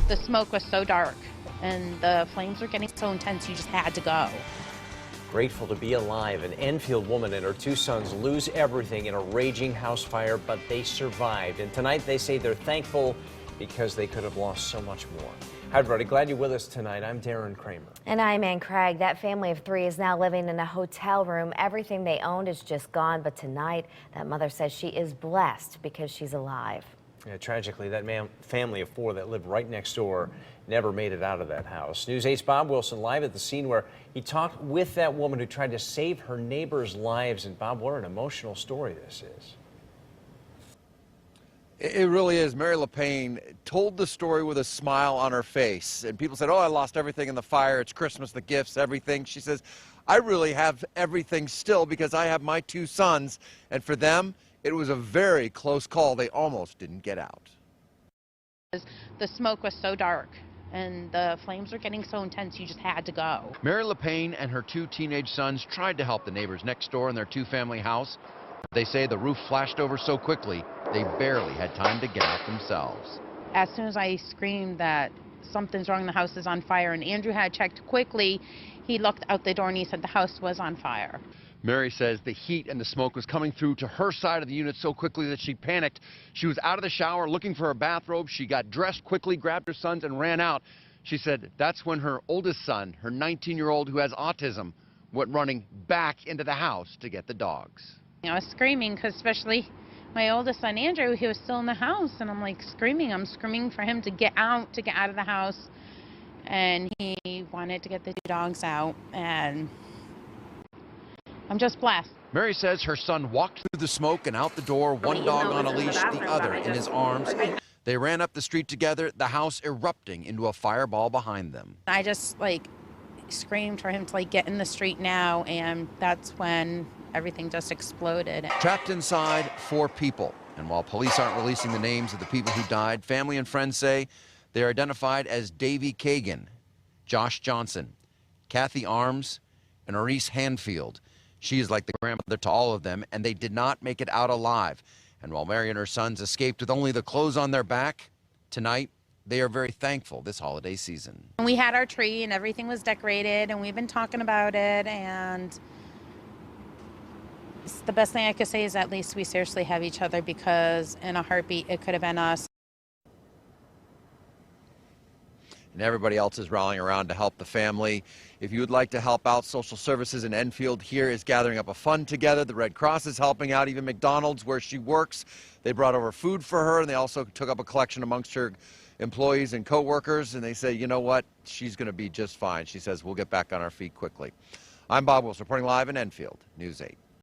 The smoke was so dark and the flames were getting so intense you just had to go. Grateful to be alive. An Enfield woman and her two sons lose everything in a raging house fire, but they survived. And tonight they say they're thankful because they could have lost so much more. Hi, everybody. Glad you're with us tonight. I'm Darren Kramer. And I'm Ann Craig. That family of three is now living in a hotel room. Everything they owned is just gone. But tonight, that mother says she is blessed because she's alive. Yeah, tragically, that family of four that lived right next door never made it out of that house. News 8's Bob Wilson live at the scene where he talked with that woman who tried to save her neighbors' lives. And Bob, what an emotional story this is. It really is. Mary LePayne told the story with a smile on her face. And people said, oh, I lost everything in the fire. It's Christmas, the gifts, everything. She says, I really have everything still because I have my two sons. And for them, it was a very close call. They almost didn't get out. The smoke was so dark and the flames were getting so intense you just had to go. Mary LePayne and her two teenage sons tried to help the neighbors next door in their two-family house. They say the roof flashed over so quickly, they barely had time to get out themselves. As soon as I screamed that something's wrong, the house is on fire, and Andrew had checked quickly, he looked out the door and he said the house was on fire. Mary says the heat and the smoke was coming through to her side of the unit so quickly that she panicked. She was out of the shower looking for her bathrobe. She got dressed quickly, grabbed her sons, and ran out. She said that's when her oldest son, her 19-year-old who has autism, went running back into the house to get the dogs. I was screaming because especially my oldest son, Andrew, he was still in the house, and I'm like screaming. I'm screaming for him to get out of the house, and he wanted to get the two dogs out, and I'm just blessed. Mary says her son walked through the smoke and out the door, one dog on a leash, the other in his arms. They ran up the street together, the house erupting into a fireball behind them. I just screamed for him to get in the street now, and that's when everything just exploded. Trapped inside, 4 people. And while police aren't releasing the names of the people who died, family and friends say they're identified as Davy Kagan, Josh Johnson, Kathy Arms, and Maurice Hanfield. She is like the grandmother to all of them, and they did not make it out alive. And while Mary and her sons escaped with only the clothes on their back, tonight they are very thankful this holiday season. We had our tree and everything was decorated, and we've been talking about it, and the best thing I could say is at least we seriously have each other, because in a heartbeat it could have been us. And everybody else is rallying around to help the family. If you would like to help out, social services in Enfield here is gathering up a fund together. The Red Cross is helping out, even McDonald's where she works. They brought over food for her, and they also took up a collection amongst her employees and co-workers, and they say, you know what, she's going to be just fine. She says, we'll get back on our feet quickly. I'm Bob Wilson, reporting live in Enfield, News 8.